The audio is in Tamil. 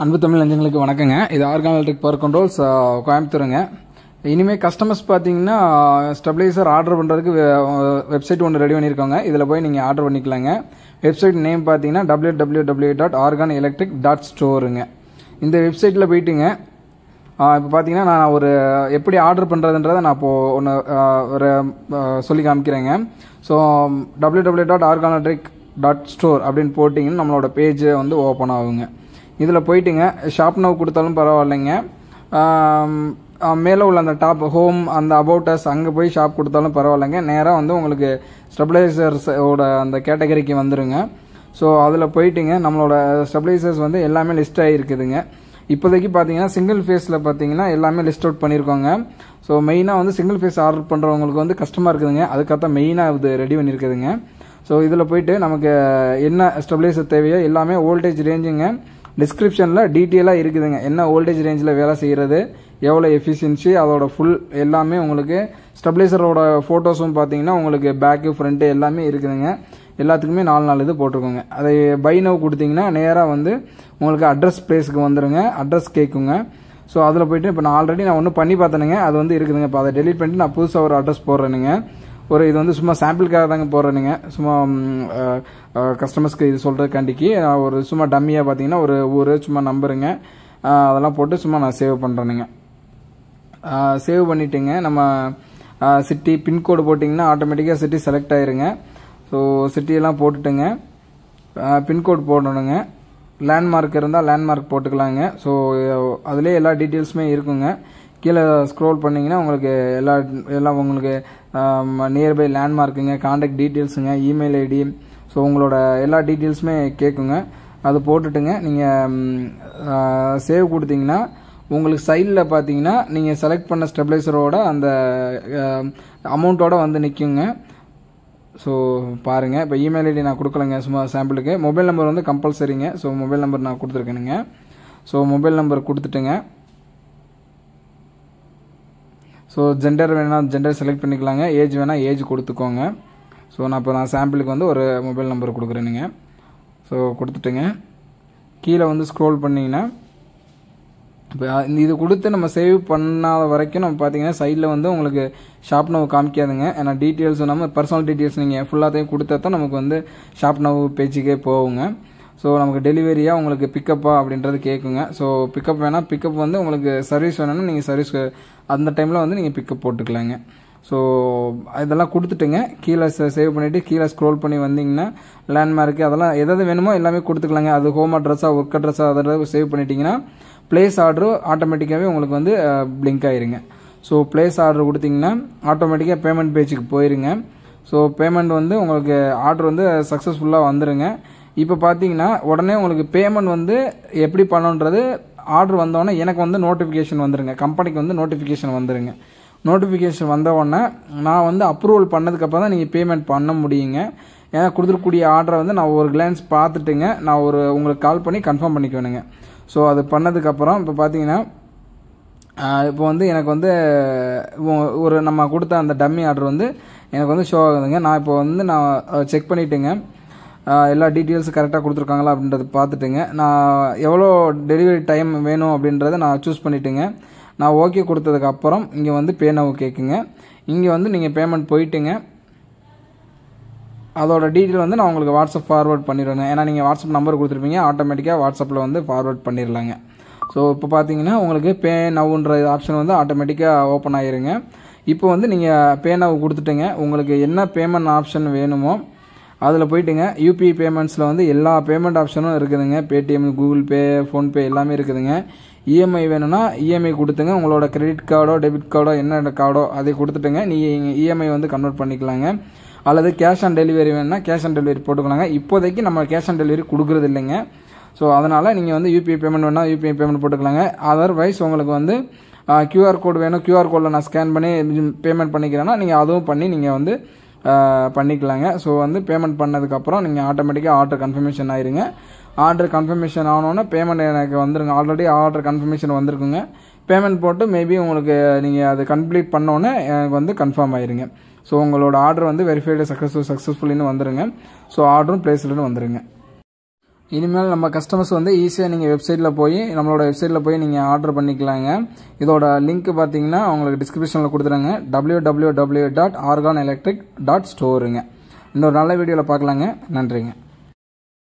அன்பு தமிழ் நெஞ்சங்களுக்கு வணக்கங்க. இது ஆர்கான் எலக்ட்ரிக் பவர் கண்ட்ரோல்ஸ் கோயம்புத்தூருங்க. இனிமேல் கஸ்டமர்ஸ் பார்த்தீங்கன்னா ஸ்டெபிளைசர் ஆர்டர் பண்ணுறதுக்கு வெப்சைட் ஒன்று ரெடி பண்ணியிருக்காங்க. இதில் போய் நீங்கள் ஆர்டர் பண்ணிக்கலாங்க. வெப்சைட் நேம் பார்த்தீங்கன்னா www.organelectric.store. இந்த வெப்சைட்டில் போயிட்டுங்க இப்போ பார்த்தீங்கன்னா நான் ஒரு எப்படி ஆர்டர் பண்ணுறதுன்றதை நான் இப்போது ஒன்று ஒரு சொல்லி காமிக்கிறேங்க. ஸோ www.organelectric.store அப்படின்னு போட்டிங்கன்னா நம்மளோட பேஜ் வந்து ஓப்பன் ஆகுங்க. இதில் போயிட்டுங்க ஷாப் நவ் கொடுத்தாலும் பரவாயில்லைங்க, மேலே உள்ள அந்த டாப் ஹோம் அந்த அபவுட்டஸ் அங்கே போய் ஷாப் கொடுத்தாலும் பரவாயில்லைங்க. நேராக வந்து உங்களுக்கு ஸ்டெபிளைசர்ஸோட அந்த கேட்டகரிக்கு வந்துடுங்க. ஸோ அதில் போயிட்டுங்க நம்மளோட ஸ்டெபிளைசர்ஸ் வந்து எல்லாமே லிஸ்ட் ஆகிருக்குதுங்க. இப்போதைக்கு பார்த்தீங்கன்னா சிங்கிள் ஃபேஸில் பார்த்தீங்கன்னா எல்லாமே லிஸ்ட் அவுட் பண்ணியிருக்கோங்க. ஸோ மெயினாக வந்து சிங்கிள் ஃபேஸ் ஆர்டர் பண்ணுறவங்களுக்கு வந்து கஷ்டமாக இருக்குதுங்க. அதுக்காக மெயினாக இது ரெடி பண்ணியிருக்குதுங்க. ஸோ இதில் போயிட்டு நமக்கு என்ன ஸ்டெபிளைசர் தேவையோ எல்லாமே வோல்டேஜ் ரேஞ்சுங்க டிஸ்கிரிப்ஷனில் டீட்டெயிலாக இருக்குதுங்க. என்ன வோல்டேஜ் ரேஞ்சில் வேலை செய்கிறது, எவ்வளோ எஃபிஷியன்சி, அதோட ஃபுல் எல்லாமே உங்களுக்கு ஸ்டெபிளைசரோட ஃபோட்டோஸும் பார்த்தீங்கன்னா உங்களுக்கு பேக்கு ஃப்ரண்ட்டு எல்லாமே இருக்குதுங்க. எல்லாத்துக்குமே 4 இது போட்டிருக்கோங்க. அதை பை நவ் கொடுத்தீங்கன்னா நேராக வந்து உங்களுக்கு அட்ரஸ் பிளேஸுக்கு வந்துடுங்க. அட்ரஸ் கேட்குங்க. ஸோ அதில் போய்ட்டு இப்போ நான் ஆல்ரெடி ஒன்று பண்ணி பார்த்தேனுங்க, அது வந்து இருக்குதுங்க. இப்போ அதை டெலிட் பண்ணிட்டு நான் புதுசாக ஒரு அட்ரஸ் போடுறேனுங்க. இது வந்து சும்மா சாம்பிளுக்காக தாங்க போடுறேனுங்க. சும்மா கஸ்டமர்ஸ்க்கு இது சொல்கிறதுக்காண்டிக்கு ஒரு சும்மா டம்மியாக பார்த்தீங்கன்னா ஒரு ஊர் சும்மா நம்பருங்க அதெல்லாம் போட்டு சும்மா நான் சேவ் பண்ணுறேனுங்க. சேவ் பண்ணிவிட்டுங்க நம்ம சிட்டி பின்கோடு போட்டிங்கன்னா ஆட்டோமேட்டிக்காக சிட்டி செலக்ட் ஆயிருங்க. ஸோ சிட்டியெல்லாம் போட்டுட்டுங்க பின்கோடு போடணுங்க. லேண்ட்மார்க் இருந்தால் லேண்ட்மார்க் போட்டுக்கலாங்க. ஸோ அதிலே எல்லா டீட்டெயில்ஸுமே இருக்குங்க. கீழே ஸ்க்ரோல் பண்ணிங்கன்னா உங்களுக்கு எல்லாம் உங்களுக்கு நியர்பை லேண்ட்மார்க்குங்க, கான்டாக்ட் டீட்டெயில்ஸுங்க, இமெயில் ஐடி, ஸோ உங்களோட எல்லா டீட்டெயில்ஸுமே கேட்குங்க. அது போட்டுட்டுங்க நீங்கள் சேவ் கொடுத்தீங்கன்னா உங்களுக்கு சைடில் பார்த்தீங்கன்னா நீங்கள் செலக்ட் பண்ண ஸ்டெபிளைசரோட அந்த அமௌண்ட்டோட வந்து நிற்குங்க. ஸோ பாருங்கள், இப்போ இமெயில் ஐடி நான் கொடுக்கலைங்க, சும்மா சாம்பிளுக்கு. மொபைல் நம்பர் வந்து கம்பல்சரிங்க. ஸோ மொபைல் நம்பர் நான் கொடுத்துருக்கேனுங்க. ஸோ மொபைல் நம்பர் கொடுத்துட்டுங்க. ஸோ ஜெண்டர் வேணால் ஜெண்டர் செலக்ட் பண்ணிக்கலாங்க, ஏஜ் வேணால் ஏஜ் கொடுத்துக்கோங்க. ஸோ நான் சாம்பிளுக்கு வந்து ஒரு மொபைல் நம்பர் கொடுக்குறேனுங்க. ஸோ கொடுத்துட்டுங்க கீழே வந்து ஸ்க்ரோல் பண்ணிங்கன்னா இப்போ இது கொடுத்து நம்ம சேவ் பண்ணாத வரைக்கும் நம்ம பார்த்தீங்கன்னா சைடில் வந்து உங்களுக்கு ஷாப் நவ் காமிக்காதுங்க. ஏன்னா டீட்டெயில்ஸ் நம்ம பர்சனல் டீட்டெயில்ஸ் நீங்கள் ஃபுல்லாத்தையும் கொடுத்தா தான் நமக்கு வந்து ஷாப் நவ் பேஜுக்கே போகுங்க. ஸோ நமக்கு டெலிவரியாக உங்களுக்கு பிக்கப்பா அப்படின்றது கேட்குங்க. ஸோ பிக்கப் வேணால் பிக்கப் வந்து உங்களுக்கு சர்வீஸ் வேணும்னா நீங்கள் சர்வீஸ் அந்த டைமில் வந்து நீங்கள் பிக்கப் போட்டுக்கலாங்க. ஸோ இதெல்லாம் கொடுத்துட்டுங்க கீழே சேவ் பண்ணிவிட்டு கீழே ஸ்க்ரோல் பண்ணி வந்தீங்கன்னா லேண்ட்மார்க்கு அதெல்லாம் எதாவது வேணுமோ எல்லாமே கொடுத்துக்கலாங்க. அது ஹோம் அட்ரஸாக ஒர்க் அட்ரஸாக அதோட சேவ் பண்ணிட்டீங்கன்னா பிளேஸ் ஆர்டரு ஆட்டோமேட்டிக்காகவே உங்களுக்கு வந்து பிளிங்க் ஆயிருங்க. ஸோ பிளேஸ் ஆர்டர் கொடுத்தீங்கன்னா ஆட்டோமேட்டிக்காக பேமெண்ட் பேஜுக்கு போயிருங்க. ஸோ பேமெண்ட் வந்து உங்களுக்கு ஆர்டர் வந்து சக்ஸஸ்ஃபுல்லாக வந்துடுங்க. இப்போ பார்த்தீங்கன்னா உடனே உங்களுக்கு பேமெண்ட் வந்து எப்படி பண்ணணுன்றது ஆர்டர் வந்தோடனே எனக்கு வந்து நோட்டிஃபிகேஷன் வந்துடுங்க. கம்பெனிக்கு வந்து நோட்டிஃபிகேஷன் வந்துடுங்க. நோட்டிஃபிகேஷன் வந்த உடனே நான் வந்து அப்ரூவல் பண்ணதுக்கப்புறம் தான் நீங்கள் பேமெண்ட் பண்ண முடியுங்க. ஏன்னா கொடுத்துருக்கூடிய ஆர்டரை வந்து நான் ஒரு கிளான்ஸ் பார்த்துட்டுங்க நான் உங்களுக்கு கால் பண்ணி கன்ஃபார்ம் பண்ணிக்குவேனுங்க. ஸோ அது பண்ணதுக்கப்புறம் இப்போ பார்த்தீங்கன்னா இப்போ வந்து எனக்கு வந்து ஒரு நம்ம கொடுத்த அந்த டம்மி ஆர்டர் வந்து எனக்கு வந்து ஷோ ஆகுதுங்க. நான் இப்போ வந்து நான் செக் பண்ணிவிட்டுங்க எல்லா டீட்டெயில்ஸும் கரெக்டாக கொடுத்துருக்காங்களா அப்படின்றத பார்த்துட்டுங்க நான் எவ்வளோ டெலிவரி டைம் வேணும் அப்படின்றத நான் சூஸ் பண்ணிவிட்டுங்க. நான் ஓகே கொடுத்ததுக்கப்புறம் இங்கே வந்து பே நவ் கேட்குங்க. இங்கே வந்து நீங்கள் பேமெண்ட் போயிட்டுங்க அதோட டீட்டெயில் வந்து நான் உங்களுக்கு வாட்ஸ்அப் ஃபார்வர்ட் பண்ணிடுவேங்க. ஏன்னா நீங்கள் வாட்ஸ்அப் நம்பர் கொடுத்துருப்பீங்க, ஆட்டோமேட்டிக்காக வாட்ஸ்அப்பில் வந்து ஃபார்வர்ட் பண்ணிடலாங்க. ஸோ இப்போ பார்த்தீங்கன்னா உங்களுக்கு பே நவ்ன்ற ஆப்ஷன் வந்து ஆட்டோமேட்டிக்காக ஓப்பன் ஆகிருங்க. இப்போ வந்து நீங்கள் பே நவ் கொடுத்துட்டுங்க உங்களுக்கு என்ன பேமெண்ட் ஆப்ஷன் வேணுமோ அதில் போயிட்டுங்க யூபிஐ பேமெண்ட்ஸில் வந்து எல்லா பேமெண்ட் ஆப்ஷனும் இருக்குதுங்க. பேடிஎம், கூகுள் பே, ஃபோன்பே எல்லாமே இருக்குதுங்க. இஎம்ஐ வேணும்னா இஎம்ஐ கொடுத்துங்க. உங்களோட கிரெடிட் கார்டோ டெபிட் கார்டோ என்ன கார்டோ அதை கொடுத்துட்டுங்க நீங்கள் இஎம்ஐ வந்து கன்வெர்ட் பண்ணிக்கலாங்க. அல்லது கேஷ் ஆன் டெலிவரி வேணும்னா கேஷ் ஆன் டெலிவரி போட்டுக்கலாங்க. இப்போதைக்கு நம்ம கேஷ் ஆன் டெலிவரி கொடுக்குறது இல்லைங்க. ஸோ அதனால் நீங்கள் வந்து யூபிஐ பேமெண்ட் வேணால் யூபிஐ பேமெண்ட் போட்டுக்கலாங்க. அதர்வைஸ் உங்களுக்கு வந்து கியூஆர் கோடு வேணும், கியூஆர் கோடில் நான் ஸ்கேன் பண்ணி பேமெண்ட் பண்ணிக்கிறேன்னா நீங்கள் அதுவும் பண்ணி நீங்கள் வந்து பண்ணிக்கலாங்க. ஸோ வந்து பேமெண்ட் பண்ணதுக்கப்புறம் நீங்கள் ஆட்டோமேட்டிக்காக ஆர்டர் கன்ஃபர்மேஷன் ஆயிருங்க. ஆர்டர் கன்ஃபர்மேஷன் ஆனோன்னா பேமெண்ட் எனக்கு வந்துருங்க. ஆல்ரெடி ஆர்டர் கன்ஃபர்மேஷன் வந்திருக்குங்க. பேமெண்ட் போட்டு மேபி உங்களுக்கு நீங்கள் அது கம்ப்ளீட் பண்ணோன்னே எனக்கு வந்து கன்ஃபார்ம் ஆயிருங்க. ஸோ உங்களோட ஆர்டர் வந்து வெரிஃபைடு சக்ஸஸ்ஃபுல்லின்னு வந்துடுங்க. ஸோ ஆர்டரும் பிளேஸ்டுன்னு வந்துடுங்க. இனிமேல் நம்ம கஸ்டமர்ஸ் வந்து ஈஸியாக நீங்கள் வெப்சைட்டில் போய் நம்மளோட வெப்சைட்டில் போய் நீங்கள் ஆர்டர் பண்ணிக்கலாங்க. இதோட லிங்க் பார்த்தீங்கன்னா உங்களுக்கு டிஸ்கிரிப்ஷனில் கொடுத்துருங்க. www.argonelectric.store. இன்னொரு நல்ல வீடியோவில் பார்க்கலாங்க. நன்றிங்க.